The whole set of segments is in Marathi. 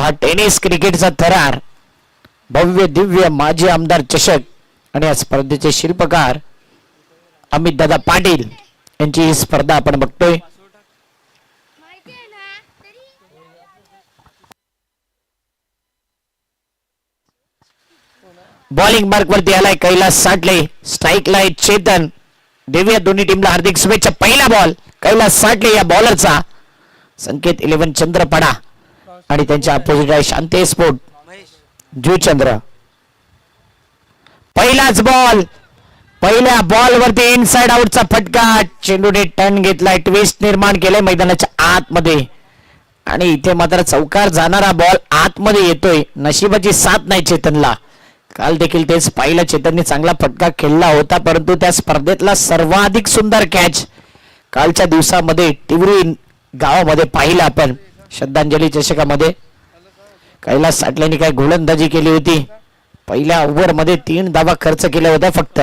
हा टेनिस क्रिकेटचा थरार, भव्य दिव्य माजी आमदार चषक आणि या स्पर्धेचे शिल्पकार अमित दादा पाटील यांची ही स्पर्धा आपण बघतोय. बॉलिंग मार्क वरती आलाय कैलास साठले, स्ट्राईक ला चेतन. देऊया दोन्ही टीमला हार्दिक शुभेच्छा. पहिला बॉल कैलास साठले या बॉलरचा, संकेत 11 चंद्रपडा आणि त्यांच्या अपोजिट आहे शांती स्पोर्ट जुचंद्र. पहिलाच बॉल, पहिल्या बॉल वरती इनसाइड आउटचा फटका. चेंडूने टर्न घेतलाय, ट्विस्ट निर्माण केलंय मैदानाच्या आतमध्ये आणि इथे मात्र चौकार जाणारा बॉल आतमध्ये येतोय. नशिबाची साथ नाही चेतनला. काल देखील तेच पाहिलं, चेतनने चांगला फटका खेळला होता, परंतु त्या स्पर्धेतला सर्वाधिक सुंदर कॅच कालच्या दिवसामध्ये टिवरी गावामध्ये पाहिला आपण. श्रद्धांजली चषकामध्ये कैलास साठलेंनी काय गोलंदाजी केली होती. पहिल्या ओव्हर मध्ये 3 धावा खर्च केल्या होत्या फक्त.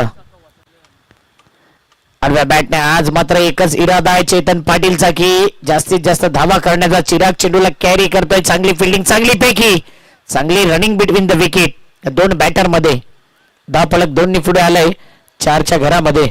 आडव्या बॅटने आज मात्र एकच इरादा आहे चेतन पाटीलचा की जास्तीत जास्त धावा करण्याचा. चिराग चेंडूला कॅरी करतोय. चांगली फिल्डिंग, चांगली पैकी, चांगली रनिंग बिटवीन द विकेट. या दोन बॅटर मध्ये 10 फलक 2 पुढे आलाय 4च्या घरामध्ये.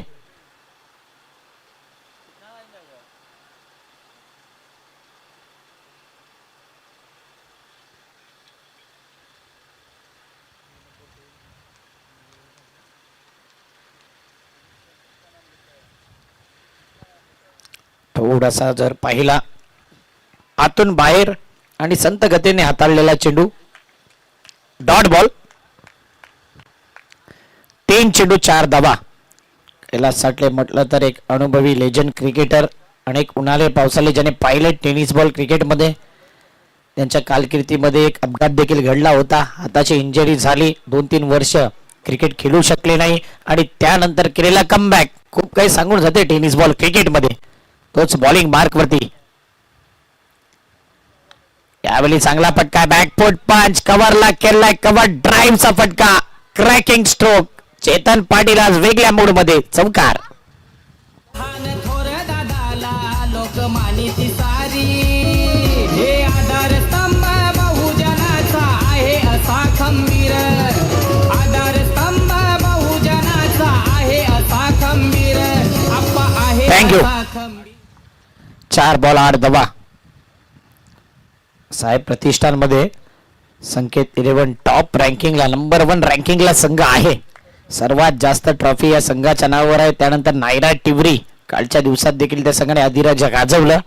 थोडासा जर पाहिला आतून बाहेर आणि संत गतीने हाताळलेला चेंडू. डॉट बॉल, 3 चेंडू 4 धावा. कैलास साठले म्हटलं तर एक अनुभवी लेजंड क्रिकेटर. अनेक उन्हाळे पावसाळे ज्याने पाहिले टेनिस बॉल क्रिकेटमध्ये. त्यांच्या कारकिर्दीमध्ये एक अपघात देखील घडला होता. हाताची इंजरी झाली, 2-3 वर्ष क्रिकेट खेळू शकले नाही आणि त्यानंतर केलेला कमबॅक खूप काही सांगून जाते टेनिस बॉल क्रिकेटमध्ये. तोच बॉलिंग मार्क वरती. यावेळी चांगला फटका, बॅकफुट पंच, कव्हरला केलाय, कव्हर ड्राईव्हचा फटका, क्रॅकिंग स्ट्रोक. चेतन पाटील आज वेगळ्या मूड मध्ये. चौकार. थँक्यू. 4 बॉल 8 धावा. साहेब प्रतिष्ठान मध्ये संकेत 11 टॉप रँकिंगला, नंबर 1 रँकिंगला संघ आहे. सर्वात जास्त ट्रॉफी या संघाच्या नावावर आहे. त्यानंतर नायरा टिवरी. कालच्या दिवसात देखील त्या संघाने अधिराज्य गाजवलं.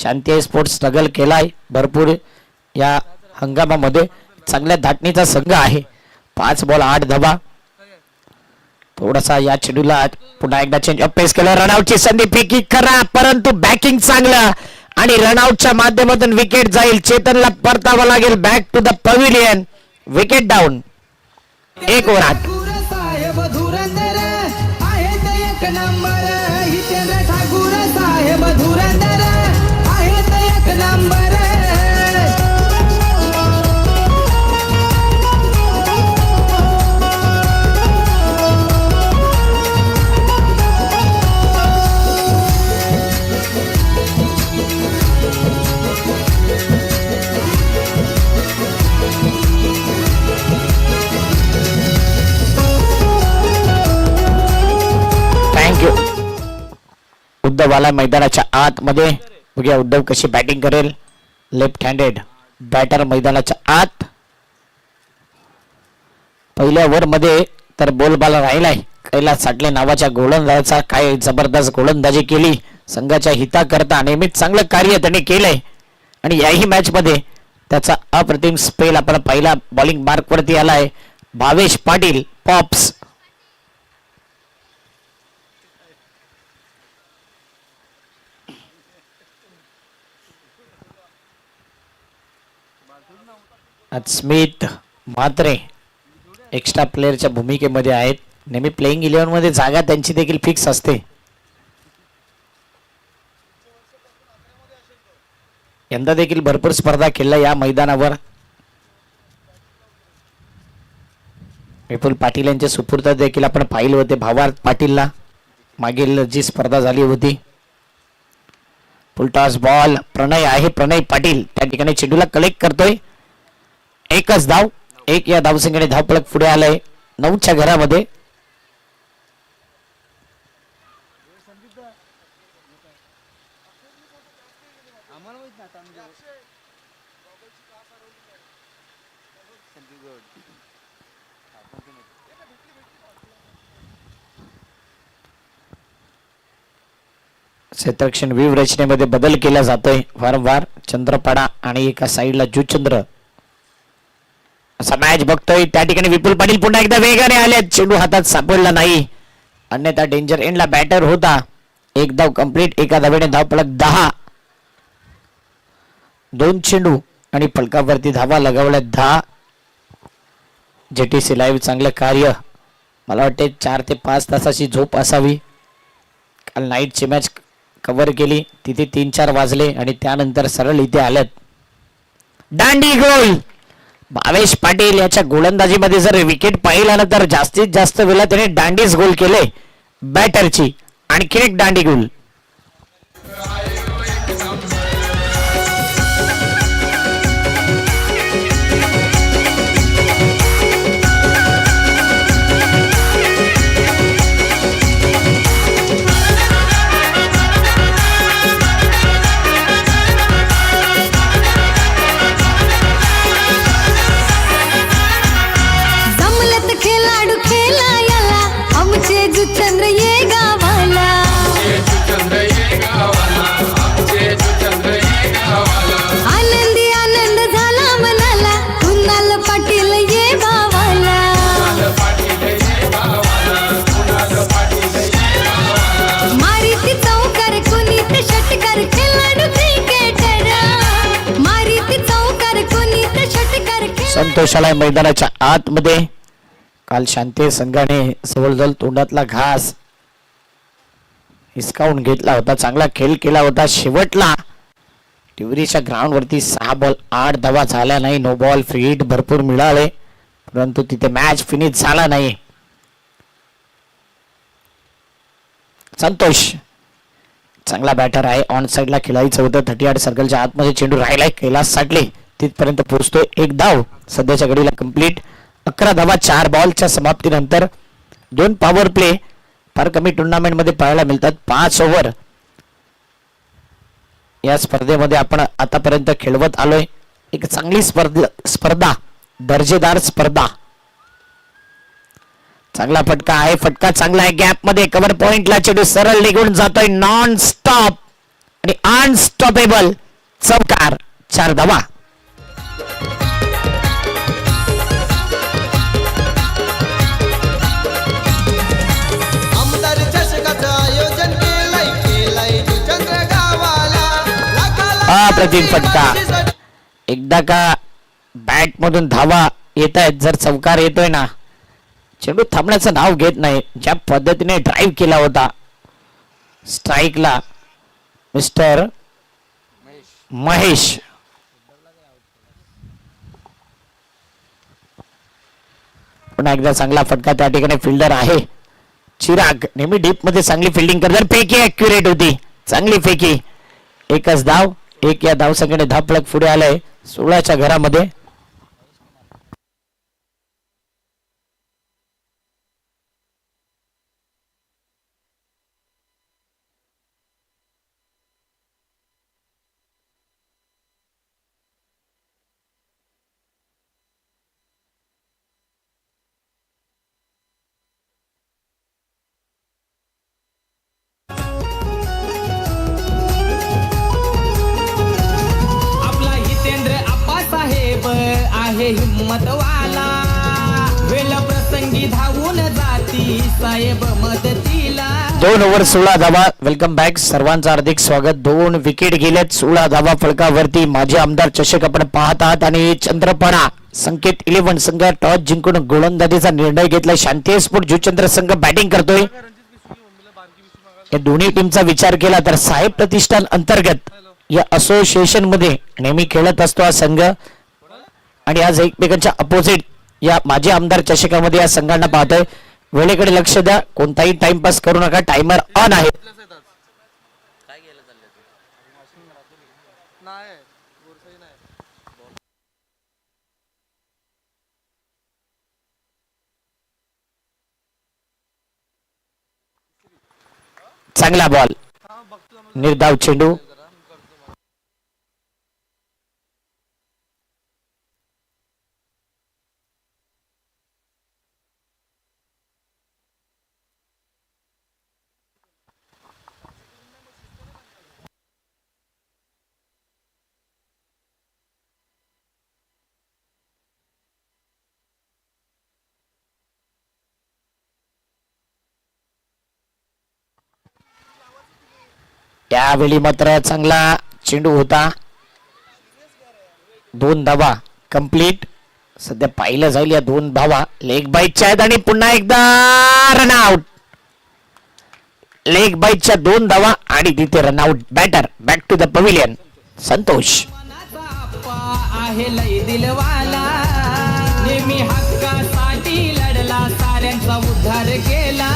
शांती स्पोर्ट्स स्ट्रगल केलाय भरपूर या हंगामामध्ये. चांगल्या धाटणीचा संघ आहे. 5 बॉल 8 धावा. थोडासा या चेंडूला पुन्हा एकदा चेंज अप पेस केलं. रनआउटची संधी, फेकी करा, परंतु बॅकिंग चांगलं आणि रनआउटच्या माध्यमातून विकेट जाईल. चेतनला परतावं लागेल back to the pavilion. Wicket down. 1 over 8. Uddhav आला मैदानाच्या आतमध्ये. बघूया उद्धव कशी बॅटिंग करेल. लेफ्ट हँडेड बॅटर मैदानाच्या आत. पहिल्या ओव्हर मध्ये तर बोलबाला राहिलाय. कैलास साठले नावाच्या गोलंदाजाचा काय जबरदस्त गोलंदाजी केली. संघाच्या हिताकरता नेहमीच चांगलं कार्य त्याने केलंय आणि याही मॅच मध्ये त्याचा अप्रतिम स्पेल आपण पहिला बॉलिंग मार्क वरती आलाय. भावेश पाटील पॉप्स. स्मिथ म्हात्रे एक्स्ट्रा प्लेअरच्या भूमिकेमध्ये आहेत. नेहमी प्लेइंग 11 मध्ये जागा त्यांची देखील फिक्स असते. यंदा देखील भरपूर स्पर्धा खेळल्या या मैदानावर. विपुल पाटील यांच्या सुपूर्द देखील आपण पाहिले होते. भावार्थ पाटीलला मागील जी स्पर्धा झाली होती. फुलटॉस बॉल प्रणय आहे. प्रणय पाटील त्या ठिकाणी चेंडूला कलेक्ट करतोय. एकच धाव, एक या धावसंख्येने धावफलक पुढे आलंय 9च्या घरामध्ये. क्षेत्ररक्षण व्यूह रचनेमध्ये बदल केला जातोय वारंवार. चंद्रपाडा आणि एका साईडला जुचंद्र असा मॅच बघतोय. त्या ठिकाणी विपुल पाटील पुन्हा एकदा वेगाने आले, चेंडू हातात सापडला नाही, अन्यथा डेंजर एंडला बॅटर होता. एक धाव कंप्लीट, एका धावेने धावफलक 10. 2 चेंडू आणि फलकावरती धावा लगावल्या 10. जेटीसी लाईव्ह चांगलं कार्य. मला वाटते 4 ते 5 तासाची झोप असावी. काल नाईटची मॅच कव्हर केली, तिथे 3-4 वाजले आणि त्यानंतर सरळ इथे आलेत. दांडी गोल. भावेश पाटील याच्या गोलंदाजीमध्ये जर विकेट पाहिला ना तर जास्तीत जास्त वेळा त्याने दांडीच गोल केले बॅटरची. आणखी एक दांडी गोल. चंद्र ये गावाला, आनंदी आनंद झाला मनाला, कुणाल पाटील ये गावाला. मारीती चौकार कुणीत षटकार, खेळाडू क्रिकेटर. मारीती चौकार कुणीत षटकार. संतोषाला मैदानाच्या आतमध्ये काल शांती संघाने जवळजवळ तोंडातला घास हिसकावून घेतला होता. चांगला खेळ केला होता. शेवटला टिवरीच्या ग्राउंड वरती 6 बॉल 8 धावा झाल्या नाही. नो बॉल, फ्री हिट भरपूर मिळाले, परंतु तिथे मॅच फिनिश झाला नाही. संतोष चांगला बॅटर आहे. ऑन साइडला खेळायचं होतं. 38 सर्कलच्या आतमध्ये चेंडू राहिलाय. कैलास साठले तिथपर्यंत पोहोचतोय. एक धाव सध्याच्या घडीला कंप्लीट. 11 धावा 4 बॉलच्या समाप्तीनंतर. 2 पॉवर प्ले फार कमी टुर्नामेंट मध्ये पाहायला मिळतात. 5 ओव्हर या स्पर्धेमध्ये आपण आतापर्यंत खेळवत आलोय. एक चांगली स्पर्धा, दर्जेदार स्पर्धा. चांगला फटका आहे. फटका चांगला आहे. गॅप मध्ये कव्हर पॉइंटला चेंडू सरळ निघून जातोय. नॉन स्टॉप आणि अनस्टॉपेबल चौकार. 4 धावा. अप्रतिम फटका. एकदा का बॅट मधून धावा येत आहेत, जर चौकार येतोय ना, चेंडू थांबण्याचं नाव घेत नाही. ज्या पद्धतीने ड्राईव्ह केला होता स्ट्राईकला मिस्टर महेश, पुन्हा एकदा चांगला फटका. त्या ठिकाणी फिल्डर आहे चिराग, नेहमी डीप मध्ये चांगली फिल्डिंग करतात. फेकी ऍक्युरेट होती, चांगली फेकी. एकच धाव, एक या धावसंख्येने धावफलक पुढे आलंय 16च्या घरामध्ये. आहे हिम्मतवाला, वेळ प्रसंगी धावून जाती साहेब मदतीला. 2 ओव्हर 16 धावा. वेलकम बॅक, सर्वांचं हार्दिक स्वागत. 2 विकेट गेलेत. 16 धावा फलकावरती. माजी आमदार चषक आपण पाहत आहात आणि चंद्रपाडा संकेत 11 संघ टॉस जिंकून गोलंदाजीचा निर्णय घेतला. शांती स्पोर्ट जुचंद्र संघ बॅटिंग करतोय. या दोन्ही टीमचा विचार केला तर साहेब प्रतिष्ठान अंतर्गत या असोसिएशन मध्ये नेहमी खेळत असतो हा संघ, आणि आज एकमेकांच्या अपोजिट या माजी आमदार चषकामध्ये या संघांना पाहतोय. वेळेकडे लक्ष द्या, कोणताही टाइमपास करू नका. टाइमर ऑन आहे. चांगला बॉल, निर्धाव चेंडू. त्यावेळी मात्र चांगला चेंडू होता. 2 धावा कंप्लीट. सध्या पाहिलं जाईल या 2 धावा लेग बाईटच्या आहेत आणि पुन्हा एकदा रनआउट. लेग बाईटच्या 2 धावा आणि तिथे run out. Batter back to the pavilion. Santosh. मनाचा आप्पा आहे लय दिलवाला, नेहमी हक्कासाठी लढला, साऱ्यांचा उद्धार केला.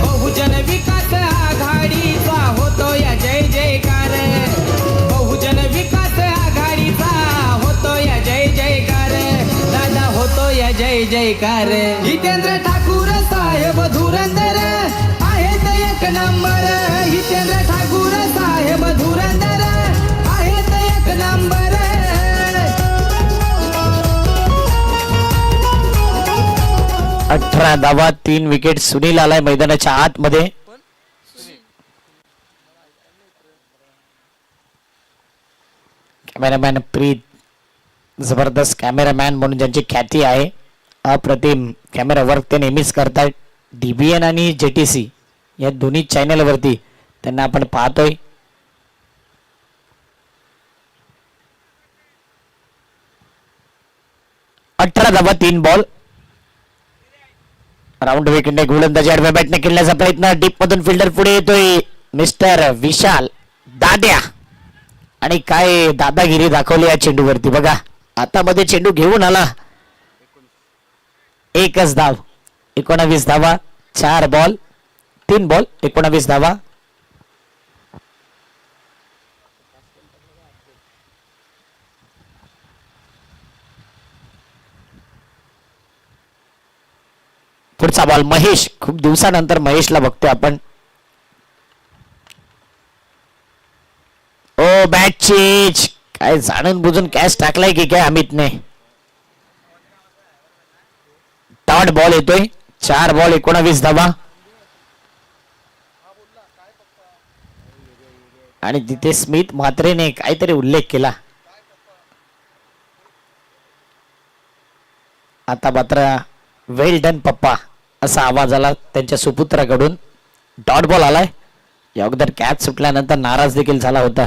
बहुजन विकास आघाडीचा होतो या जय जयकार, बहुजन विकास आघाडीचा होतो या जय जयकार, दादा होतो या जय जयकार. हितेंद्र ठाकूर साहेब धुरंधर आहेत एक नंबर, हितेंद्र ठाकूर साहेब धुरंधर आहेत एक नंबर. 18 धावा 3 विकेट. सुनील आलाय मैदानाच्या आतमध्ये. कॅमेरामॅन प्रीत, जबरदस्त कॅमेरामॅन म्हणून ज्यांची ख्याती आहे, अप्रतिम कॅमेरा वर्क ते नेहमीच करतात. DBN आणि JTC या दोन्ही चॅनल वरती त्यांना आपण पाहतोय. अठरा धावा 3 बॉल. राऊंड विकेटने गोलंदाजी आडव्या बॅटने खेळण्याचा प्रयत्न. डीप मधून फिल्डर पुढे येतोय मिस्टर विशाल दाद्या, आणि काय दादागिरी दाखवली या चेंडूवरती बघा. आता मध्ये चेंडू घेऊन आला. एकच धाव. 19 धावा 4 बॉल 3 बॉल 19 धावा. पुढचा बॉल महेश. खूप दिवसानंतर महेशला बघतोय आपण. ओ बॅट चेंज. काय जाणून बुजून कॅच टाकलाय की काय अमितने. डॉट बॉल येतोय. 4 बॉल 19 धावा. आणि तिथे स्मिथ म्हात्रेने काहीतरी उल्लेख केला. आता मात्र वेल डन पप्पा असा आवाज आला त्यांच्या सुपुत्राकडून. डॉट बॉल आलाय. या अगोदर कॅच सुटल्यानंतर नाराज देखील झाला होता.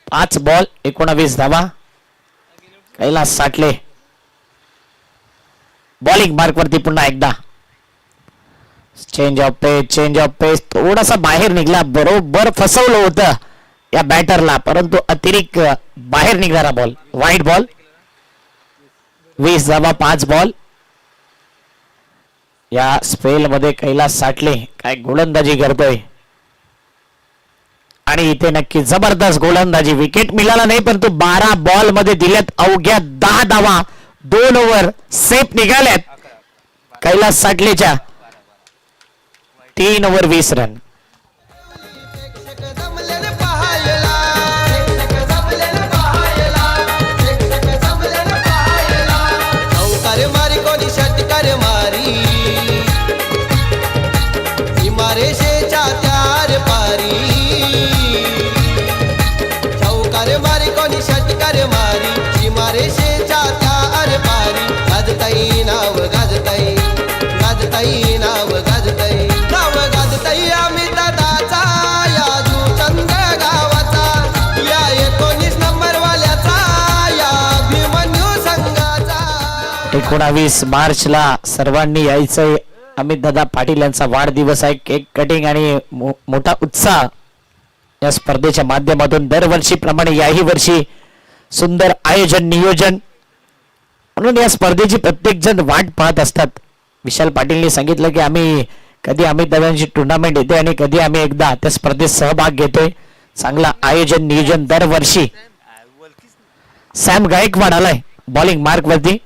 5 बॉल 19 धावा. कैलास साठले बॉलिंग मार्क वरती पुन्हा एकदा. चेंज ऑफ पेस थोडासा बाहेर निघला. बरोबर फसवलं होतं या बॅटरला, परंतु अतिरिक्त बाहेर निघणारा बॉल. Wide ball. 20 धावा 5 बॉल. या स्पेल मध्ये कैलास साठले काय गोलंदाजी करतोय, आणि इथे नक्की जबरदस्त गोलंदाजी. विकेट मिळाला नाही, परंतु 12 बॉल मध्ये दिल्यात अवघ्या 10 धावा. 2 ओव्हर सेफ निघाल्यात कैलास साठलेच्या. 3 ओव्हर 20 रन. एकोणावीस मार्चला सर्वांनी यायचंय. अमित दादा पाटील यांचा वाढदिवस आहे. केक कटिंग आणि मोठा उत्साह या स्पर्धेच्या माध्यमातून दरवर्षी प्रमाणे याही वर्षी सुंदर आयोजन नियोजन. म्हणून या स्पर्धेची प्रत्येक जण वाट पाहत असतात. विशाल पाटीलने सांगितलं की आम्ही कधी अमित दादांची टुर्नामेंट येते आणि कधी आम्ही एकदा त्या स्पर्धेत सहभाग घेतोय. चांगला आयोजन नियोजन दरवर्षी. सॅम गायकवाड आलाय बॉलिंग मार्क वरती.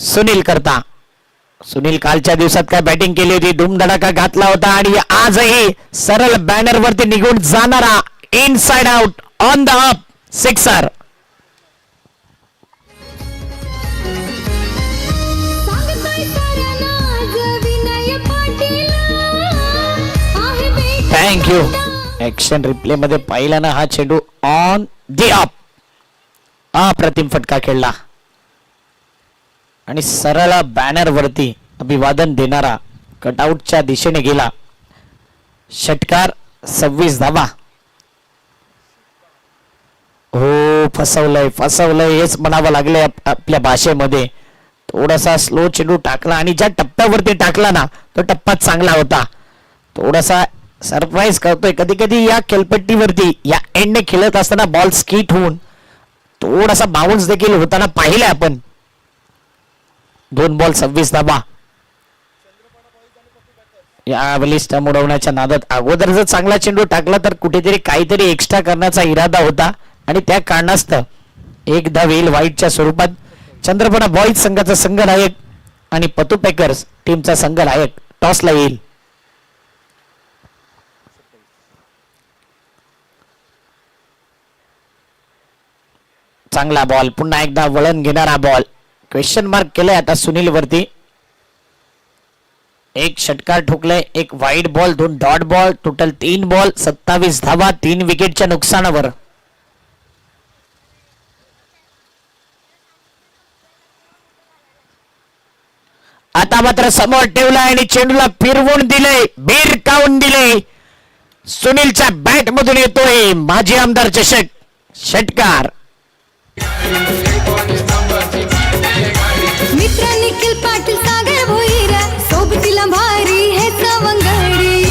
सुनील करता. सुनील कालच्या दिवसात काय बॅटिंग केली होती, धूमधडाका घातला होता आणि आजही सरळ बॅनर वरती निघून जाणारा inside out on the up sixer. सांगतोय साऱ्यांना आज विनय पाटील आहे बेटा. थँक्यू. ऍक्शन रिप्ले मध्ये पाहिला ना हा चेंडू ऑन दी अप. अप्रतिम फटका खेळला आणि सरळ बॅनर वरती अभिवादन देणारा कटआउटच्या दिशेने गेला. षटकार 26 धावा. हो फसवलंय हेच म्हणावं लागलंय आपल्या भाषेमध्ये. थोडासा स्लो चेंडू टाकला आणि ज्या टप्प्यावरती टाकला ना तो टप्पा चांगला होता. थोडासा सरप्राईज करतोय कधी कधी या खेळपट्टीवरती. या एंडने खेळत असताना बॉल स्किट होऊन थोडासा बाउन्स देखील होताना पाहिलंय आपण. 2 बॉल 26 धावा. या बलिष्ठ उडवण्याच्या नादात अगोदर जर चांगला चेंडू टाकला तर कुठेतरी काहीतरी एक्स्ट्रा करण्याचा इरादा होता आणि त्या कारणास्तव एक धाव येईल वाईटच्या स्वरूपात. चंद्रपणा बॉईज संघाचा संघनायक आणि पतू पॅकर्स टीमचा संघनायक टॉसला येईल. चांगला बॉल, पुन्हा एकदा वळण घेणारा बॉल. क्वेश्चन मार्क केलंय आता सुनील वरती. एक षटकार ठोकलंय, एक wide ball, 2 dot ball, total 3 ball 27 धावा, 3 विकेटच्या नुकसानावर. आता मात्र समोर ठेवलाय आणि चेंडूला फिरवून दिले, भिरकावून दिले. सुनीलच्या बॅट मधून येतोय माजी आमदार चषक षटकार. मित्र निखिल पाटील सागर भोईर सोबतीला भारी हे सवंगडी.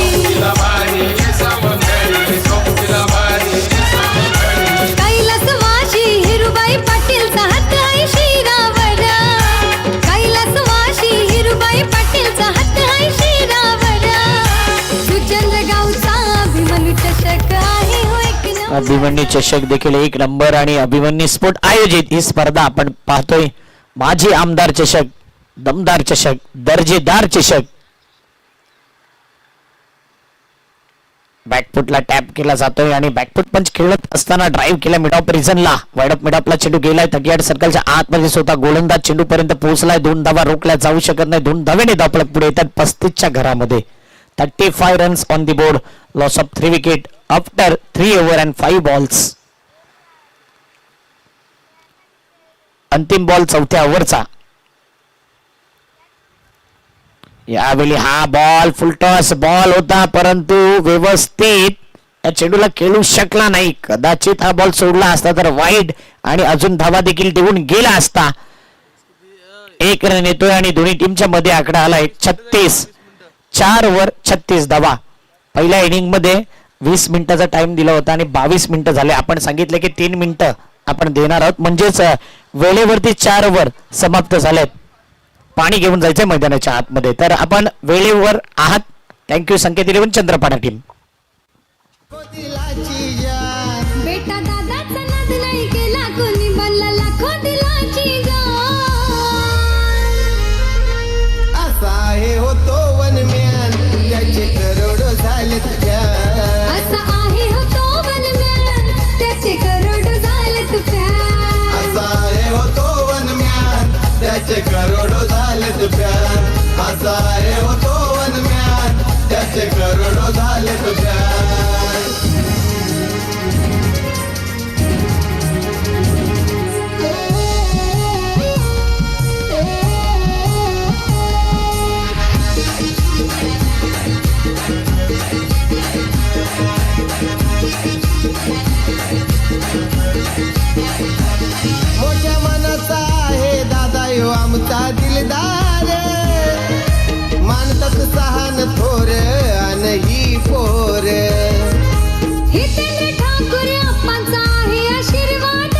कैलास वाशी हिरुबाई पाटीलचा हात आहे शिरावर. कैलास वाशी हिरुबाई पाटीलचा हात आहे शिरावर. सुचंद्र गावचा अभिमन्यू चषक आहे हो एक नंबर. अभिमन्यू चषक देखील 1 नंबर आणि अभिमन्यू स्पोर्ट आयोजित ही स्पर्धा आपण पाहतोय. माजी आमदार चषक, दमदार चषक, दर्जेदार चषक. बॅकफुटला टॅप केला जातोय आणि बॅकफुट पंच खेळत असताना ड्राईव्ह केला मिड ऑफ रिझनला. वाईड ऑफ मिड ऑफला चेंडू गेलाय 38 सर्कलच्या आतमध्ये स्वतः गोलंदाज चेंडू पर्यंत पोहोचलाय. 2 धावा रोखल्या जाऊ शकत नाही. 2 धावेने धावपळक पुढे येतात 35च्या घरामध्ये. 35 runs on the board. Loss of 3 wicket after 3 over and 5 balls. अंतिम बॉल 4थ्या ओव्हरचा. यावेळी हा बॉल फुलटॉस बॉल होता परंतु व्यवस्थित या चेंडूला खेळू शकला नाही. कदाचित हा बॉल सोडला असता तर वाईड आणि अजून धावा देखील देऊन गेला असता. 1 रन येतोय आणि दोन्ही टीमच्या मध्ये आकडा आलाय 36. 4 ओव्हर 36 धावा. पहिल्या इनिंग मध्ये 20 मिनिटाचा टाइम दिला होता आणि 22 मिनिटं झाले. आपण सांगितले की 3 मिनिटं आपण देणार आहोत म्हणजेच वेळेवरती 4 ओव्हर समाप्त झालेत. पाणी घेऊन जायचंय मैदानाच्या आतमध्ये तर आपण वेळेवर आहात. थँक्यू संकेत 11 चंद्रपाडा टीम. बेटा दादाचा नाद नाही केला कोणी बनला लाखो दिलाची असा आहे होतो वनम्यान त्याचे करोडो झालेत प्यार. असा आहे हो तो वनम्यान त्याचे करोड झालेत प्यार. असा आहे होतो वनम्यान त्याचे करोडो झालेत प्यार. असा आहे होतो वनम्यान त्याचे करोडो झालेत प्यार. मोठ्या मनाचा आहे दादा यो आमचा दिलदार. मानतात सहान थोर अन ही पोर. हितेंद्र ठाकूर अप्पांचा आहे आशीर्वाद.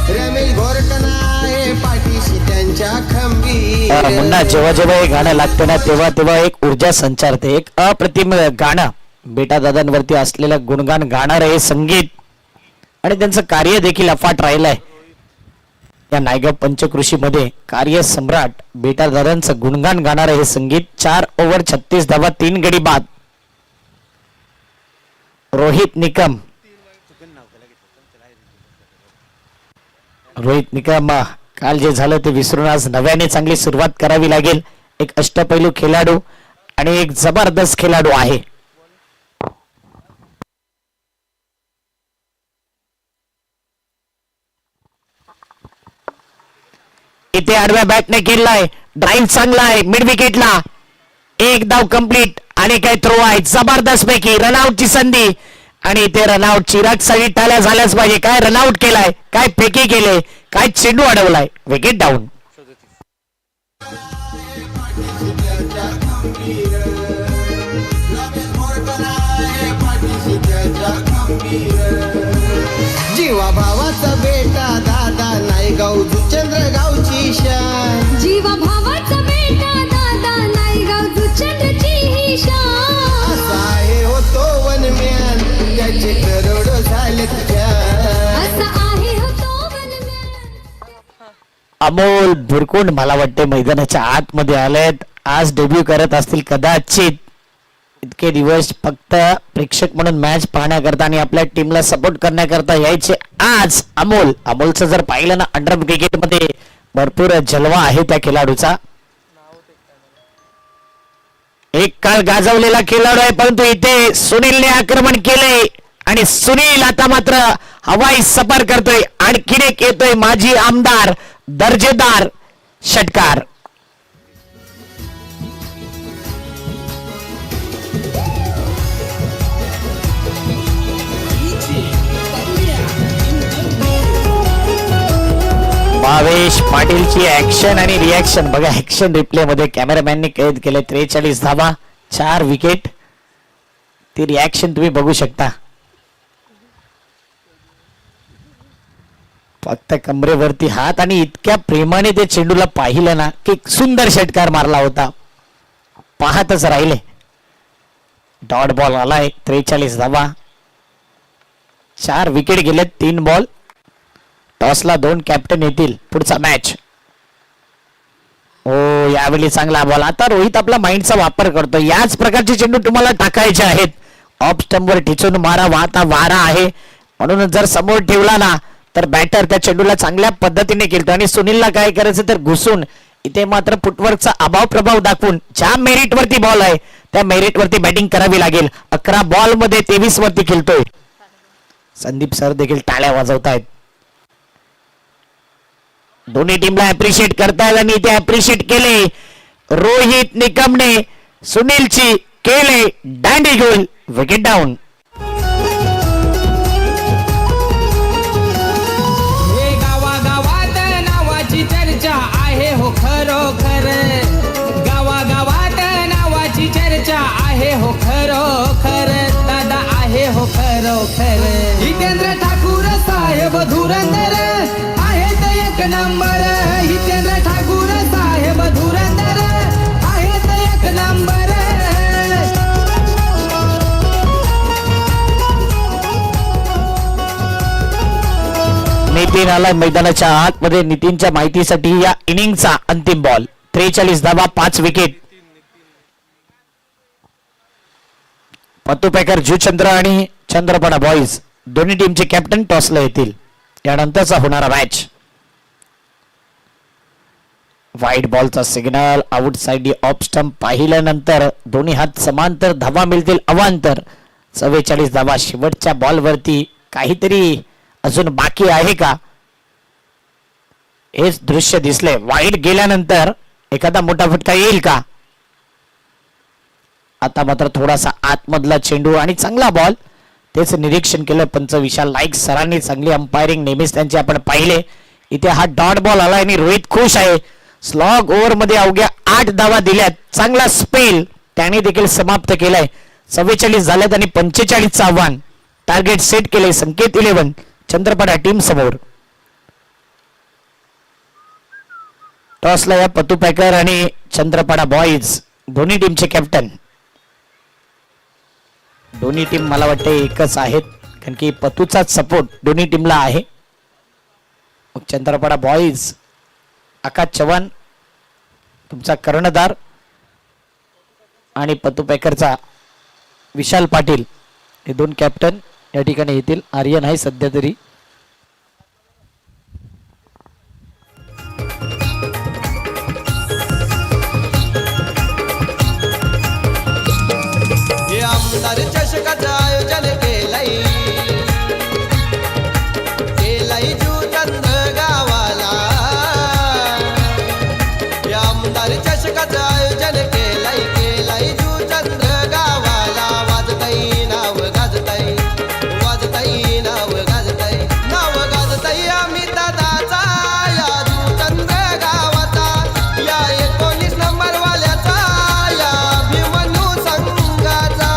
रमेश घोरटना आहे पाठीशी त्यांच्या खंबीर. मुन्ना जेव्हा जेव्हा हे गाणं लागतं ना तेव्हा तेव्हा एक ऊर्जा संचारते. एक अप्रतिम गाणं. बेटा दादांवरती असलेलं गुणगान गाणार हे संगीत आणि त्यांचं कार्य देखील अफाट राहिलंय. या नायगाव पंचकृषीमध्ये कार्य सम्राट बेटादारांचं गुणगान गाणारे हे संगीत 4 ओव्हर 36 धावा 3 गडी बाद. रोहित निकम काल जे झालं ते विसरून आज नव्याने चांगली सुरुवात करावी लागेल. एक अष्टपैलू खेळाडू आणि एक जबरदस्त खेळाडू आहे. इथे आडव्या बॅटने केलाय, ड्राईव्ह चांगला आहे मिड विकेटला. एक धाव कंप्लीट आणि काय थ्रो आहे जबरदस्त पैकी. रनआउटची संधी आणि इथे रनआउट. चिराग सगळी टाळ्या झाल्याच पाहिजे. काय रनआउट केलाय, काय फेकी केले, काय चेंडू अडवलाय. Wicket down. जीवा भावाचा बेटा दादा नायगाव जुचंद्र गावची शान. जीवा भावाचा बेटा दादा नायगाव जुचंद्रची ही शान. असा आहे हो तो वनम्यान त्याचे करोड झाले असा आहे हो तो वनम्यान. अमोल बुरकुंड मला वाटते मैदानाच्या आतमध्ये आलेत. आज डेब्यू करत असतील कदाचित. इतके दिवस फक्त प्रेक्षक म्हणून मॅच पाहण्याकरता आणि आपल्या टीमला सपोर्ट करण्याकरता यायचे. आज अमोलचं जर पाहिलं ना अंडर क्रिकेट मध्ये भरपूर जलवा आहे त्या खेळाडूचा. एक काळ गाजवलेला खेळाडू आहे परंतु इथे सुनीलने आक्रमण केले आणि सुनील आता मात्र हवाई सफर करतोय. आणखीन एक येतोय माजी आमदार दर्जेदार षटकार. भावेश पाटीलची ऍक्शन आणि रिॲक्शन बघा. ऍक्शन रिप्ले मध्ये कॅमेरामॅनने कैद केले. 43 धावा 4 विकेट. ती रिॲक्शन तुम्ही बघू शकता. फक्त कमरेवरती हात आणि इतक्या प्रेमाने ते चेंडूला पाहिलं ना की सुंदर षटकार मारला होता. पाहतच राहिले. डॉट बॉल आलाय. 43 धावा 4 विकेट गेले. 3 बॉल. टॉसला 2 कॅप्टन येतील. पुढचा मॅच. ओ यावेळी चांगला बॉल. आता रोहित आपला माइंडचा वापर करतो. याच प्रकारचे चेंडू तुम्हाला टाकायचे आहेत. ऑफ स्टंपवर ठिचून मारा. वाहता वारा आहे म्हणून जर समोर ठेवला ना तर बॅटर त्या चेंडूला चांगल्या पद्धतीने खेळतो. आणि सुनीलला काय करायचं तर घुसून इथे मात्र फुटवर्कचा अभाव प्रभाव दाखवून ज्या मेरिट वरती बॉल आहे त्या मेरिट वरती बॅटिंग करावी लागेल. 11 बॉल मध्ये 23 वरती खेळतोय. संदीप सर देखील टाळ्या वाजवतायत. दोन्ही टीमला अप्रिशिएट करतायत आणि इथे अप्रिशिएट केले. रोहित निकमने सुनीलची केले डॅन्डी गोल. Wicket down. हे गावागावात नावाची चर्चा आहे हो खरोखर. गावागावात नावाची चर्चा आहे हो खरोखर. दादा आहे हो खरोखर. जितेंद्र ठाकूर साहेब धुरंधर आहेत एक नंबर. जितेंद्र ठाकूर साहेब धुरंधर आहेत एक नंबर. नितीन आला मैदानाच्या आतमध्ये. नितीनच्या माहितीसाठी या इनिंगचा अंतिम बॉल. 43 धावा 5 विकेट. पत्तू जुचंद्र आणि चंद्रपडा बॉईज दोन्ही टीमचे कॅप्टन टॉसला येतील. यानंतरचा होणारा मॅच. वाईट बॉलचा signal. Out side off stump पाहिल्यानंतर दोन्ही हात समांतर. धावा मिळतील अवांतर. 44 धावा. शेवटच्या बॉल वरती काहीतरी अजून बाकी आहे का हेच दृश्य दिसले. वाईट गेल्यानंतर एखादा मोठा फटका येईल का. आता मात्र थोडासा आतमधला चेंडू आणि चांगला बॉल. तेच निरीक्षण केलं पंच विशाल नाईक सरांनी. चांगली अंपायरिंग नेहमीच त्यांची आपण पाहिले. इथे हा डॉट बॉल आला आणि रोहित खुश आहे. स्लॉग ओव्हर मध्ये अवघ्या 8 धावा दिल्यात. चांगला स्पेल त्याने देखील समाप्त केलाय. 44 झाल्यात आणि 45चं आव्हान. टार्गेट सेट केले. संकेत 11 चंद्रपडा टीम समोर. टॉसला या पतू पॅकर आणि चंद्रपडा बॉईज दोन्ही टीमचे कॅप्टन. दोन्ही टीम मला वाटते एकच आहेत कारण की पतूचाच सपोर्ट दोन्ही टीमला आहे. मग चंद्रपाडा बॉईज आकाश चव्हाण तुमचा कर्णधार आणि पतू पॅकरचा विशाल पाटील हे दोन कॅप्टन या ठिकाणी येतील. आर्यन आहे सध्या तरी. हे आमदार चषकाचं आयोजन केलंय जुचंद्र गावाला. हे आमदार चषकाचं आयोजन केलंय जुचंद्र गावाला. वाजताई नाव गाजताई, वाजताई नाव गाजताई, नाव गाजताई आम्ही दादाचा या जुचंद्र गावाचा, या 19 नंबर वाल्याचा, या भीमनू संघाचा.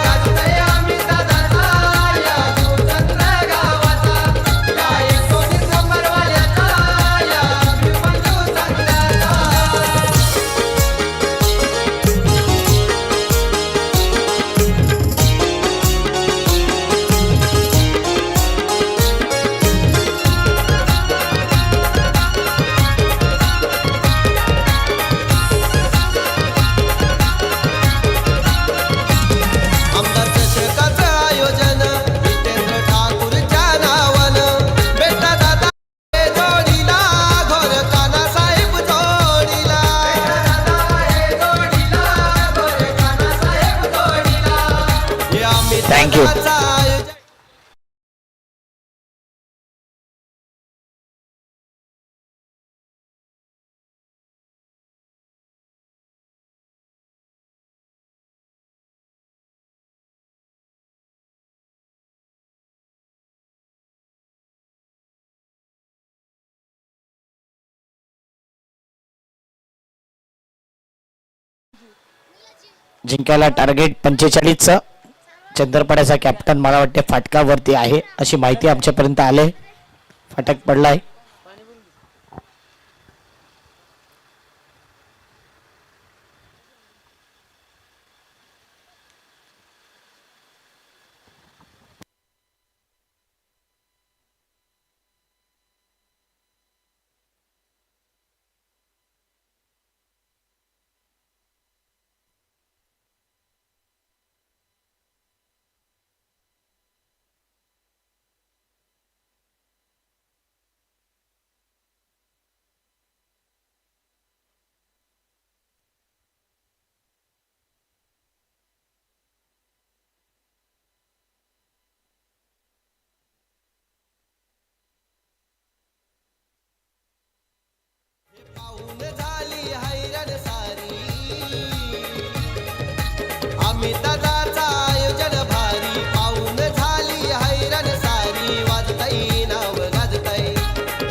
गाजताई आम्ही दादाचा या जुचंद्र गावाचा, या 19 नंबर वाल्याचा, या भीमनू संघाचा. आमदार चषकाचं आयोजन जितेंद्र ठाकूरच्या नावानं. बेटा दादा हे जोडीला, घोर काना साहेब जोडीला. हे आम्ही Thank you. दादाचं आयोजन. जिंकायला टार्गेट 45चं. चंद्रपाड्याचा कॅप्टन मला वाटते फाटकावरती आहे अशी माहिती आमच्यापर्यंत आले. फाटक पडलाय. पाहून झाली हैराण सारी, आम्ही दादाचा आयोजन भारी. पाहून झाली हैराण सारी, वाजताई नाव गाजताई,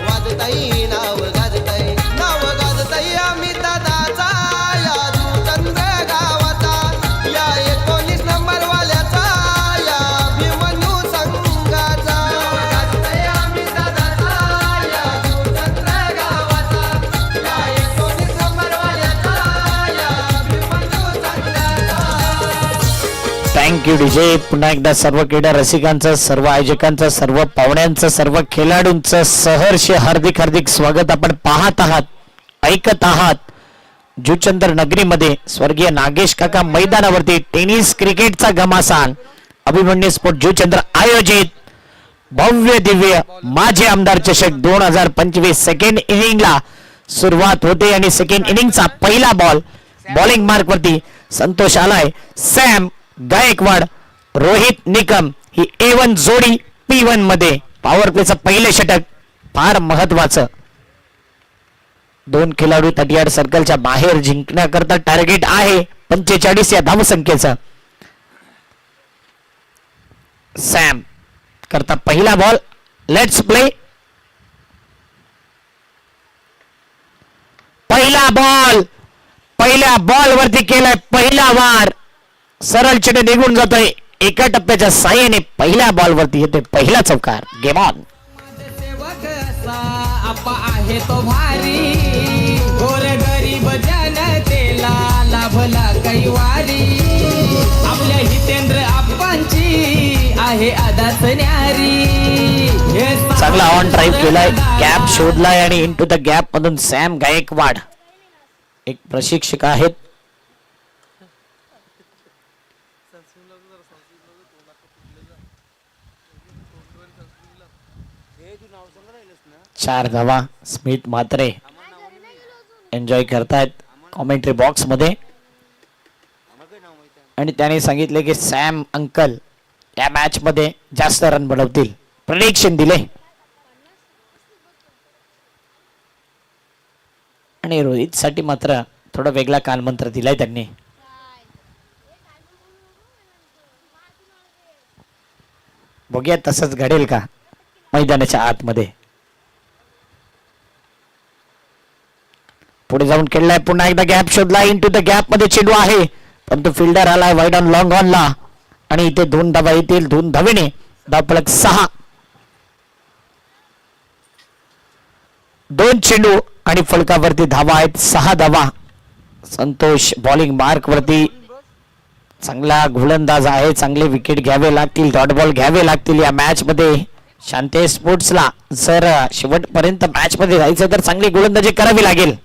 वाजताई नाव गाजताई, नाव गाजताई आम्ही दादाचा या जुचंद्र गावाचा, या 19 नंबर वाल्याचा, या भीमनू संघाचा. गाजताई आम्ही दादाचा या जुचंद्र गावाचा, या 19 नंबर वाल्याचा, या भीमनू संघाचा. Thank you DJ. पुन्हा एकदा सर्व क्रीडा रसिकांचं, सर्व आयोजकांचं, सर्व पाहुण्यांचं, सर्व खेळाडूंचं सहर्ष हार्दिक हार्दिक स्वागत. आपण पाहत आहात, ऐकत आहात जुचंद्र नगरीमध्ये स्वर्गीय नागेश काका मैदानावरती टेनिस क्रिकेटचा घमासान अभिमन्यू स्पोर्ट जुचंद्र आयोजित भव्य दिव्य माजी आमदार चषक 2025 सेकंड इनिंगला सुरुवात होते. आणि सेकंड इनिंगचा पहिला बॉल बॉलिंग मार्क वरती संतोष आलाय. सॅम गायकवाड, रोहित निकम ही A1 जोडी P1 मध्ये. पॉवर प्लेचं पहिले षटक फार महत्वाचं. दोन खेळाडू तटियाड सर्कलच्या बाहेर जिंकण्याकरता टार्गेट आहे 45 या धावसंख्येचं. सॅम करता पहिला बॉल. Let's play. पहिला बॉल, पहिल्या बॉल वरती केलाय पहिला वार. सरळ चेंडू निघून जातोय एका टप्प्याच्या साह्याने. पहिल्या बॉल वरती येतोय पहिला चौकार. Game on. सेवक असा आपा आहे तो भारी, गोर गरीब जनतेला लाभला कैवारी. आपल्या हितेंद्र आप्पांची आहे आदाच न्यारी. हे चांगला ऑन ड्राईव्ह केलाय, गॅप शोधलाय आणि इनटू द गॅप मधून सॅम गायकवाड एक प्रशिक्षक आहेत. चार धावा स्मिथ मात्रे एन्जॉय करतायत कॉमेंट्री बॉक्स मध्ये आणि त्याने सांगितले की सॅम अंकल या मॅच मध्ये जास्त रन बनवतील, प्रेडिक्शन दिले. आणि रोहित साठी मात्र थोडा वेगळा कानमंत्र दिलाय त्यांनी. बघूया तसंच घडेल का मैदानाच्या आतमध्ये. पुढे जाऊन खेळलाय, पुन्हा एकदा गॅप शोधला, इनटू द गॅप मध्ये चेंडू आहे परंतु फिल्डर आलाय वाईड ऑन लॉंग ऑन ला आणि इथे 2 धावा येतील. 2 धावेने धावफलक 6. 2 चेंडू आणि फलकावरती धावा आहेत 6 धावा. संतोष बॉलिंग मार्क वरती चांगला गोलंदाज आहे, चांगले विकेट घ्यावे लागतील, डॉट बॉल घ्यावे लागतील या मॅच मध्ये. शांते स्पोर्ट्सला जर शेवटपर्यंत मॅच मध्ये जायचं तर चांगली गोलंदाजी करावी लागेल.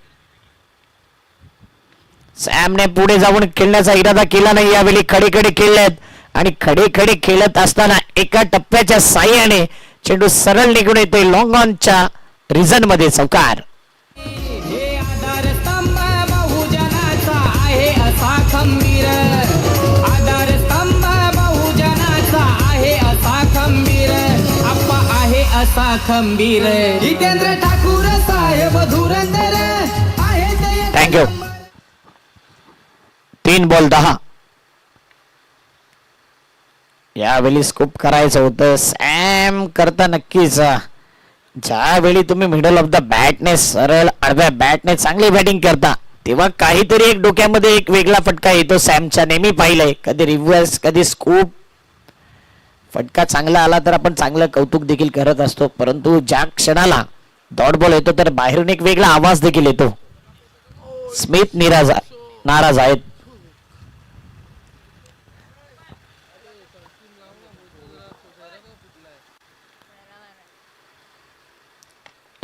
सॅमने पुढे जाऊन खेळण्याचा इरादा केला नाही, यावेळी खडे खेळलेत आणि खडे खेळत असताना एका टप्प्याच्या साह्याने चेंडू सरळ निघून येतोय लॉंग ऑनच्या रिझन मध्ये. चौकार. हे आधारस्तंभ बहुजनाचा आहे असा खंबीर. आधारस्तंभ बहुजनाचा आहे असा खंबीर. आप्पा आहे असा खंबीर. जितेंद्र ठाकूर साहेब धुरंधर आहेत. थँक्यू. 3 बॉल 10. यावेळी स्कूप करायचं होतं सॅम करता नक्कीच. ज्यावेळी तुम्ही मिडल ऑफ द बॅटने सरळ आडव्या बॅटने चांगली बॅटिंग करता तेव्हा काहीतरी एक डोक्यामध्ये एक वेगळा फटका येतो सॅमच्या. नेहमी पाहिलंय, कधी रिव्हर्स कधी स्कूप. फटका चांगला आला तर आपण चांगलं कौतुक देखील करत असतो, परंतु ज्या क्षणाला डॉट बॉल येतो तर बाहेरून एक वेगळा आवाज देखील येतो. स्मिथ नाराज आहेत.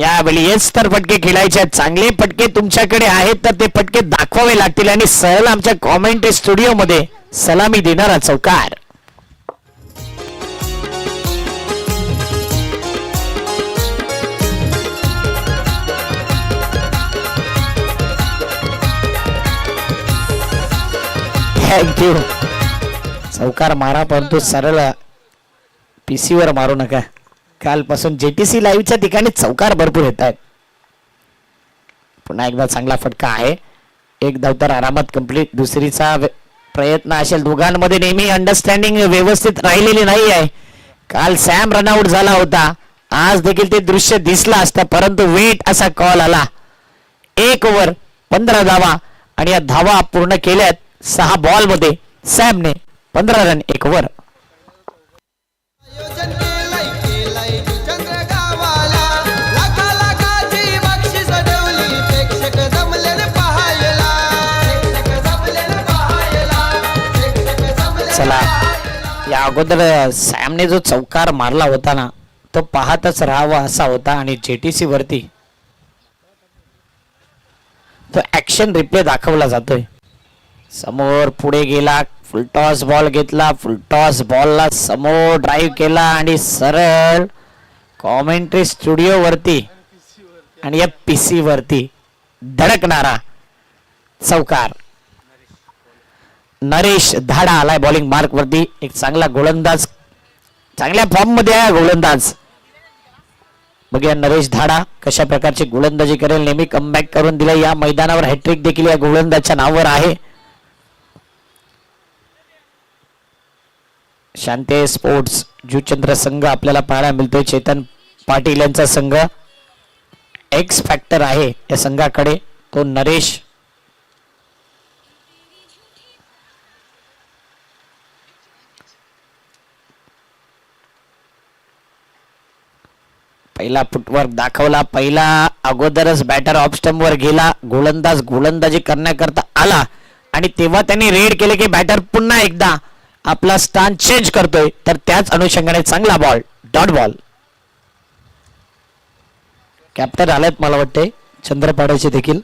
यावेळी हेच तर फटके खेळायचे आहेत. चांगले फटके तुमच्याकडे आहेत तर ते फटके दाखवावे लागतील आणि सरळ आमच्या कॉमेंट्री स्टुडिओ मध्ये सलामी देणारा चौकार. थँक्यू. चौकार मारा परंतु सरळ पीसी वर मारू नका. कालपासून जेटीसी लाईव्हच्या ठिकाणी चौकार भरपूर येत आहेत. पुन्हा एकदा चांगला फटका आहे. एक धाव तर आरामात कंप्लीट. दुसरीचा प्रयत्न असेल. दोघांमध्ये नेहमी अंडरस्टँडिंग व्यवस्थित राहिलेली नाही आहे. काल सॅम रनआउट झाला होता, आज देखील ते दृश्य दिसलं असतं परंतु वेट असा कॉल आला. 1 ओव्हर 15 धावा आणि या धावा पूर्ण केल्यात 6 बॉल मध्ये. सॅमने 15 रन 1 ओव्हर. चला, या अगोदर सॅमने जो चौकार मारला होता ना तो पाहतच राहावा असा होता आणि जेटीसी वरती तो ऍक्शन रिप्ले दाखवला जातोय. समोर पुढे गेला, फुलटॉस बॉल घेतला, फुलटॉस बॉलला समोर ड्राईव्ह केला आणि सरळ कॉमेंट्री स्टुडिओ वरती आणि या पीसी वरती धडकणारा चौकार. नरेश धाडा आलाय बॉलिंग मार्क वरती. एक चांगला गोलंदाज, चांगल्या फॉर्म मध्ये आहे गोलंदाज. बघूया नरेश धाडा कशा प्रकारची गोलंदाजी करेल. नेहमी कमबॅक करून दिला या मैदानावर. हॅट्रिक देखील या गोलंदाजच्या नावावर आहे. शांते स्पोर्ट्स जुचंद्र संघ आपल्याला पाहायला मिळतोय. चेतन पाटील यांचा संघ एक्स फॅक्टर आहे या संघाकडे. तो नरेश. पहिला फुटवर्क दाखवला, पहिला अगोदरच बॅटर ऑफ स्टंप वर गेला. गोलंदाज गोलंदाजी करण्याकरता आला आणि तेव्हा त्यांनी रेड केले की बॅटर पुन्हा एकदा आपला स्टान चेंज करतोय तर त्याच अनुषंगाने चांगला बॉल, डॉट बॉल. कॅप्टन आलेत मला वाटते चंद्रपाड्याचे देखील.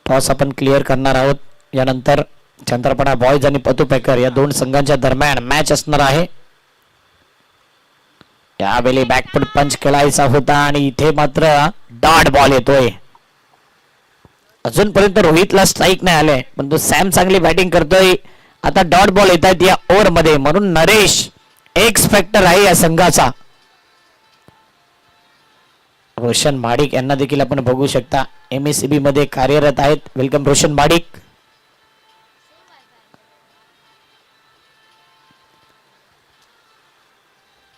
टॉस आपण क्लिअर करणार आहोत. यानंतर चंद्रपाडा बॉयज आणि पतू पॅकर या दोन संघांच्या दरम्यान मॅच असणार आहे. यावेळी बॅकफुट पंच खेळायचा होता आणि इथे मात्र डॉट बॉल येतोय. अजूनपर्यंत रोहितला स्ट्राईक नाही आले पण तो सॅम चांगली बॅटिंग करतोय. आता डॉट बॉल येत आहेत या ओव्हर मध्ये म्हणून नरेश एक्स फॅक्टर आहे या संघाचा. रोशन माडिक यांना देखील आपण बघू शकता MSCB मध्ये कार्यरत आहेत. वेलकम रोशन माडिक.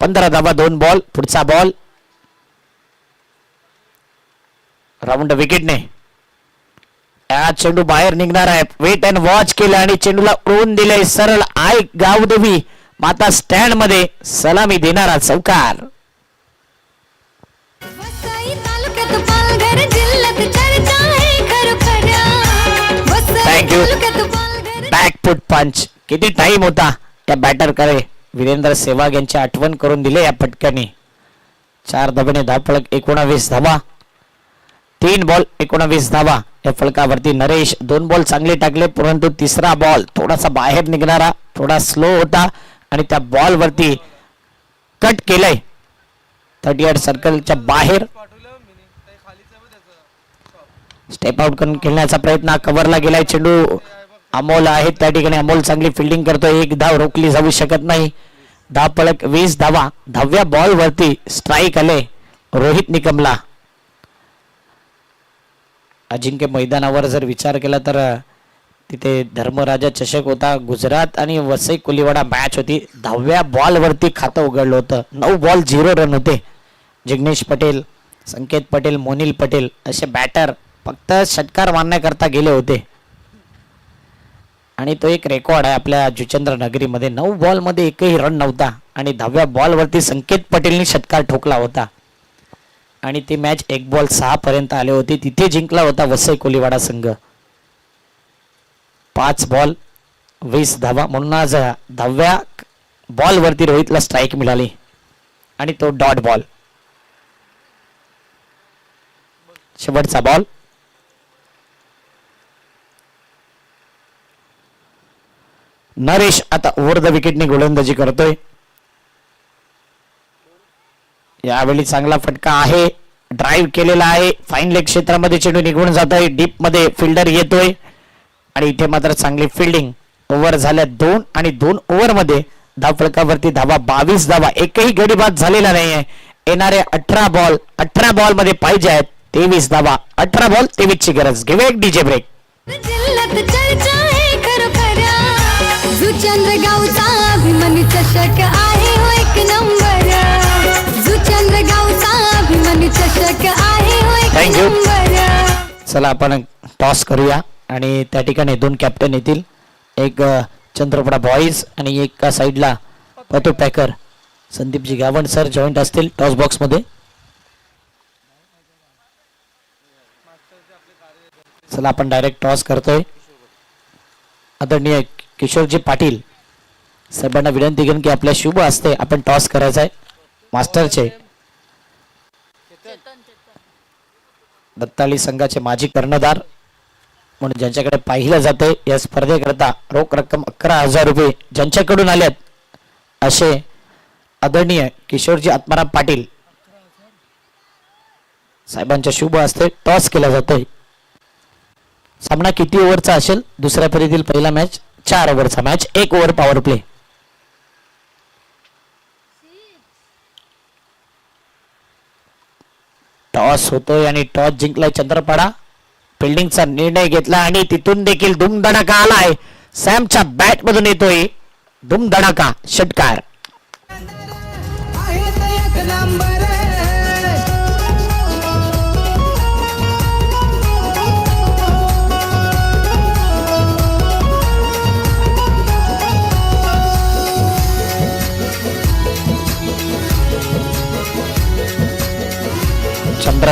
पंधरा धावा 2 बॉल. पुढचा बॉल राऊंड विकेटने. या चेंडू बाहेर निघणार आहे. वेट अँड वॉच केलं आणि चेंडूला उडवून दिले सरळ. आय गावदेवी माता स्टँड मध्ये सलामी देणारा चौकार. वसई तालुक्यात पालघर जिल्ह्यात चर्चा आहे खरोखर. Vasai Thank you. तालुक्यात पालघर बॅकफुट पंच. किती टाइम होता या बॅटर कडे. वीरेंद्र सेहवाग यांची आठवण करून दिले या फटक्याने. 4 धाब्याने धावफलक 19 धावा. 3 बॉल 19 धावा. या फलकावरती नरेश 2 बॉल चांगले टाकले परंतु तिसरा बॉल थोडासा बाहेर निघणारा, थोडा स्लो होता आणि त्या बॉल वरती कट केलंय 38 सर्कलच्या बाहेर. स्टेप आउट करून खेळण्याचा प्रयत्न कव्हरला गेलाय. चेंडू अमोल आहे त्या ठिकाणी. अमोल चांगली फिल्डिंग करतोय. 1 धाव रोखली जाऊ शकत नाही. धावफलक 20 धावा. 10व्या बॉल वरती स्ट्राईक आले रोहित निकमला. अजिंक्य मैदानावर जर विचार केला तर तिथे धर्मराजा चषक होता. गुजरात आणि वसई कोलीवाडा मॅच होती. 10व्या बॉल वरती खातं उघडलं होतं. 9 बॉल 0 रन होते. जिग्नेश पटेल, संकेत पटेल, मोनिल पटेल असे बॅटर फक्त षटकार मारण्याकरता गेले होते आणि तो एक रेकॉर्ड आहे आपल्या जुचंद्र नगरीमध्ये. 9 बॉल मध्ये एकही रन नव्हता आणि 10व्या बॉल वरती संकेत पटेलने षटकार ठोकला होता आणि ती मॅच 1 बॉल 6 पर्यंत आले होते. तिथे जिंकला होता वसई कोलीवाडा संघ. 5 बॉल 20 धावा. म्हणून आज 10व्या बॉल वरती रोहितला स्ट्राईक मिळाली आणि तो डॉट बॉल. शेवटचा बॉल. नरेश आता ओव्हर द विकेटने गोलंदाजी करतोय. यावेळी चांगला फटका आहे. ड्राईव्ह केलेला आहे. फाईन लेग क्षेत्रामध्ये चेंडू निघून जातोय. डीप मध्ये फिल्डर येतोय आणि इथे मात्र चांगली फिल्डिंग. ओव्हर झाल्या 2 आणि 2 ओव्हर मध्ये धावफलकावरती धावा 22 धावा. एकही गडी बाद झालेला नाहीये. येणारे 18 बॉल मध्ये पाहिजे आहेत 23 धावा. 18 बॉल 23 ची गरज. घेऊ एक डीजे ब्रेक. जिल्ह्यात चर्चा आहे खरोखर. जुचंद्र गावचा अभिमानी चषक आहे हो 1 नंबर. जुचंद्र गावचा अभिमानी चषक आहे हो 1 Thank you. नंबर. चला आपण टॉस करूया आणि त्या ठिकाणी 2 कॅप्टन येतील. एक चंद्रपडा बॉईज आणि एका साईडला पतू Packer. Sandeepji Gawan sir joint असतील टॉस बॉक्स मध्ये. चला आपण डायरेक्ट टॉस करतोय. आदरणीय किशोरजी पाटील साहेबांना विनंती करेन की आपल्या शुभ हस्ते आपण टॉस करायचा आहे. मास्टरचे दत्ताली संघाचे माजी कर्णधार म्हणून ज्यांच्याकडे पाहिलं जाते या स्पर्धेकरता रोख रक्कम 11,000 रुपये ज्यांच्याकडून आल्यात असे आदरणीय किशोरजी आत्माराम पाटील साहेबांच्या शुभ हस्ते टॉस केला जातोय. सामना किती ओव्हरचा असेल? दुसऱ्या फेरीतील पहिला मॅच 4 ओव्हरचा match. 1 over power play. Toss होतोय आणि टॉस जिंकलाय चंद्रपाडा. फिल्डिंगचा निर्णय घेतला आणि तिथून देखील धुमधडाका आलाय. सॅमच्या बॅट मधून येतोय धुमधडाका षटकार. आहेत 1 नंबर.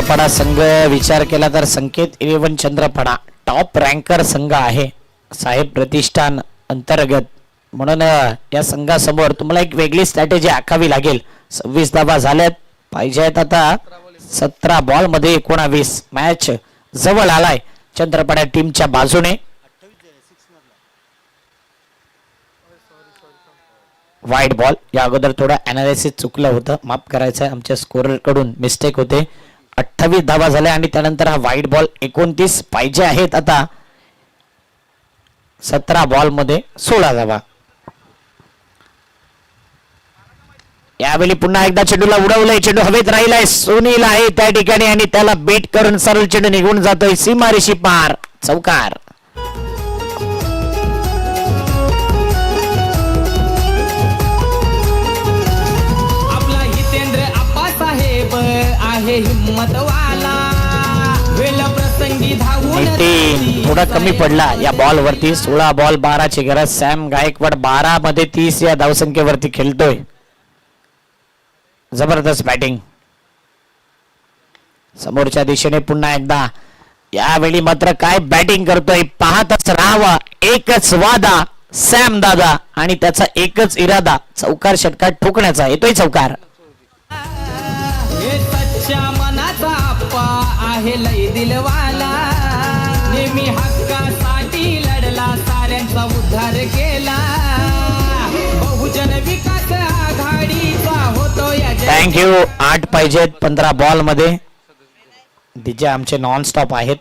चंद्रपडा संघ विचार केला तर संकेत 11 चंद्रपडा टॉप रँकर संघ आहे साहेब प्रतिष्ठान अंतर्गत. म्हणून या संघासमोर तुम्हाला एक वेगळी स्ट्रॅटेजी आखावी लागेल. 26 धावा झाल्यात पाहिजे आहेत आता 17 बॉल मध्ये 19. मॅच जवळ आलाय चंद्रपडा टीमच्या बाजूने. वाईट बॉल. या अगोदर थोडं अनालिसिस चुकलं होतं, माफ करायचं, आमच्या स्कोरर कडून मिस्टेक होते. 28 धावा झाल्या आणि त्यानंतर हा वाईट बॉल. 29 पाहिजे आहेत आता 17 बॉल मध्ये 16 धावा. यावेळी पुन्हा एकदा चेंडूला उडवलंय, चेंडू हवेत राहिलाय, सुनील आहे त्या ठिकाणी आणि त्याला बीट करून सरळ चेंडू निघून जातोय सीमारेषी पार. चौकार. आपला हितेंद्र आप्पासाहेब आहे हिम्मतवाला, वेळ प्रसंगी धावून थोडा कमी पडला या बॉल वरती. 16 बॉल 12 ची गरज. सॅम गायकवाड 12 मध्ये 30 या धावसंख्येवरती खेळतोय. जबरदस्त बॅटिंग. समोरच्या दिशेने पुन्हा एकदा. यावेळी मात्र काय बॅटिंग करतोय पाहतच राहावा. एकच वादा सॅम दादा आणि त्याचा एकच इरादा चौकार षटकार ठोकण्याचा. येतोय चौकार. हे सच्च्या मनाचा आप्पा आहे लय दिलवाला, नेहमी हक्कासाठी लढला, साऱ्यांचा उद्धार केला, बहुजन विकास आघाडीचा होतो या थँक्यू. 8 पाहिजेत 15 बॉल मध्ये. डीजे आमचे नॉन स्टॉप आहेत.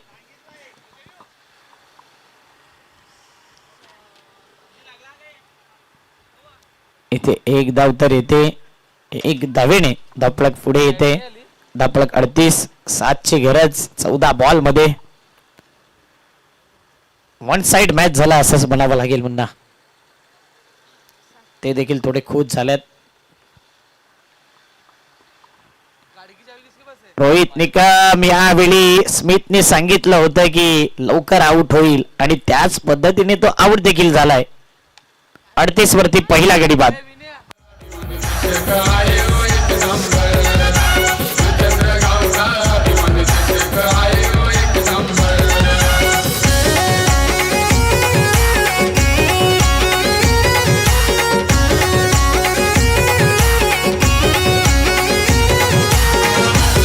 इथे एक धाव तर येते, एक धावेने धापळक पुढे येते. धापळक 38. 7 ची गरज 14 बॉल मध्ये. वन साइड मॅच झाला असंच म्हणावं लागेल पुन्हा. ते देखील थोडे खुश झालेत. रोहित निकम यावेळी स्मिथने सांगितलं होतं की लवकर आउट होईल आणि त्याच पद्धतीने तो आउट देखील झालाय. 38 वरती पहिला गडी बाद.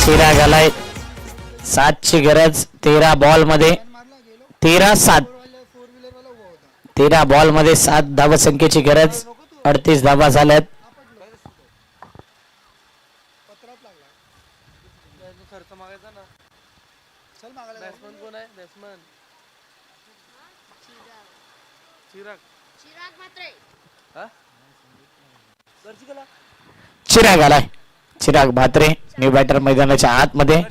चिराग आलाय. 7 ची गरज 13 बॉल मध्ये. 13-7. 13 बॉल मध्ये 7 धावा संख्येची गरज. 38 धावा झाल्यात. चिराग आलाय. चिराग भात्रे न्यू बॅटर मैदानाच्या आतमध्ये.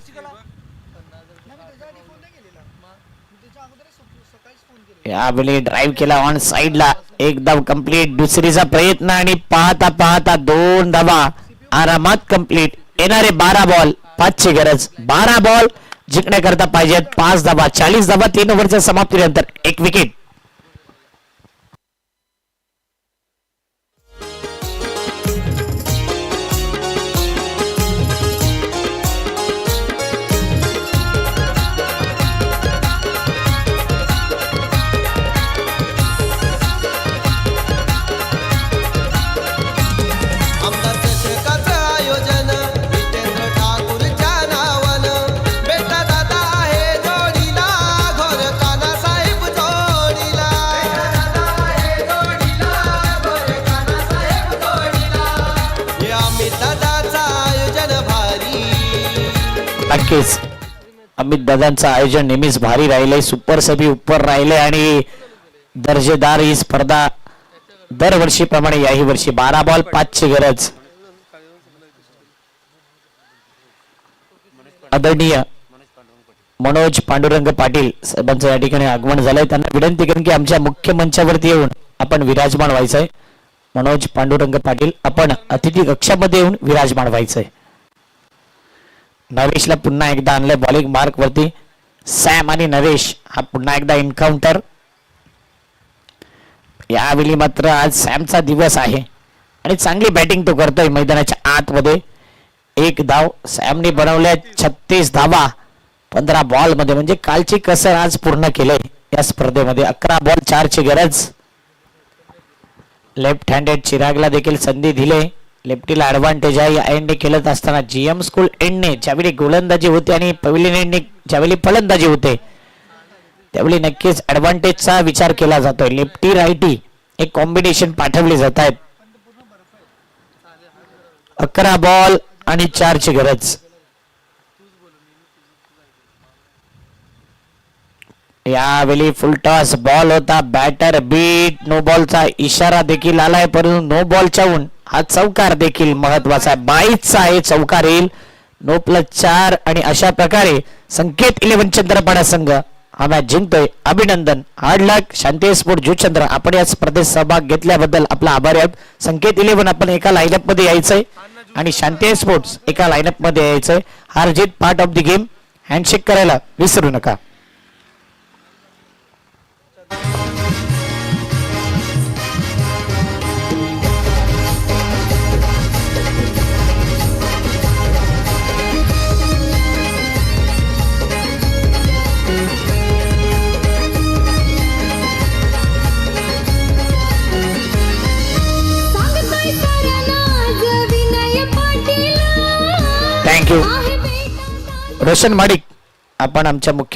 यावेळी ड्राईव्ह केला ऑन साइडला. एक धाव कंप्लीट. दुसरीचा प्रयत्न आणि पाहता पाहता 2 धावा आरामात कंप्लीट. येणारे 12 बॉल 5 ची गरज. 12 बॉल जिंकण्याकरता पाहिजेत 5 धावा. 40 धावा 3 ओव्हरच्या समाप्तीनंतर 1 विकेट. नक्कीच अमित दादांचं आयोजन नेहमीच भारी राहिलंय. सुपर सभी उपर राहिले आणि दर्जेदार ही स्पर्धा दरवर्षीप्रमाणे याही वर्षी. 12 बॉल 5 ची गरज. आदरणीय मनोज पांडुरंग पाटील साहेबांचं या ठिकाणी आगमन झालंय. त्यांना विनंती करेन की आमच्या मुख्य मंचावरती येऊन आपण विराजमान व्हायचंय. मनोज पांडुरंग पाटील आपण अतिथी कक्षामध्ये येऊन विराजमान व्हायचंय. नरेशला पुन्हा एकदा आणलंय बॉलिंग मार्क वरती. सॅम आणि नरेश हा पुन्हा एकदा एन्काउंटर. यावेळी मात्र आज सॅमचा दिवस आहे आणि चांगली बॅटिंग तो करतोय मैदानाच्या आतमध्ये. 1 धाव. सॅमने बनवल्या 36 धावा 15 बॉल मध्ये, म्हणजे कालची कसर आज पूर्ण केले या स्पर्धेमध्ये. 11 बॉल 4 ची गरज. लेफ्ट हँडेड चिरागला देखील संधी दिले. लेफ्टीला ऍडव्हान्टेज आहे. या एंडने खेळत असताना जीएम स्कूल एंडने ज्यावेळी गोलंदाजी होते आणि पविलियन एंडने ज्यावेळी फलंदाजी होते त्यावेळी नक्कीच ऍडव्हान्टेजचा विचार केला जातोय. लेफ्टी रायटी एक कॉम्बिनेशन पाठवले जात आहेत. 11 बॉल आणि 4 ची गरज. यावेळी फुल टॉस बॉल होता. Batter beat. नो बॉलचा इशारा देखील आलाय, परंतु नो बॉलच्या उन हा चौकार देखील महत्वाचा आहे. 22चा आहे चौकार येईल. 9+4 आणि अशा प्रकारे संकेत 11 चंद्रपाडा संघ हा मॅच जिंकतोय. अभिनंदन. हार्ड लक. शांती स्पोर्ट जुचंद्र आपण या स्पर्धेत सहभाग घेतल्याबद्दल आपला आभारी आहोत. संकेत 11 आपण एका लाईनअप मध्ये यायचंय आणि शांती स्पोर्ट्स एका लाईनअप मध्ये यायचंय. हार जीत part of the game. Handshake करायला विसरू नका. सांगतोय साऱ्यांना आज विनय पाटील थँक्यू आहे बेटा रोशन माडिक. आपण आमच्या मुख्य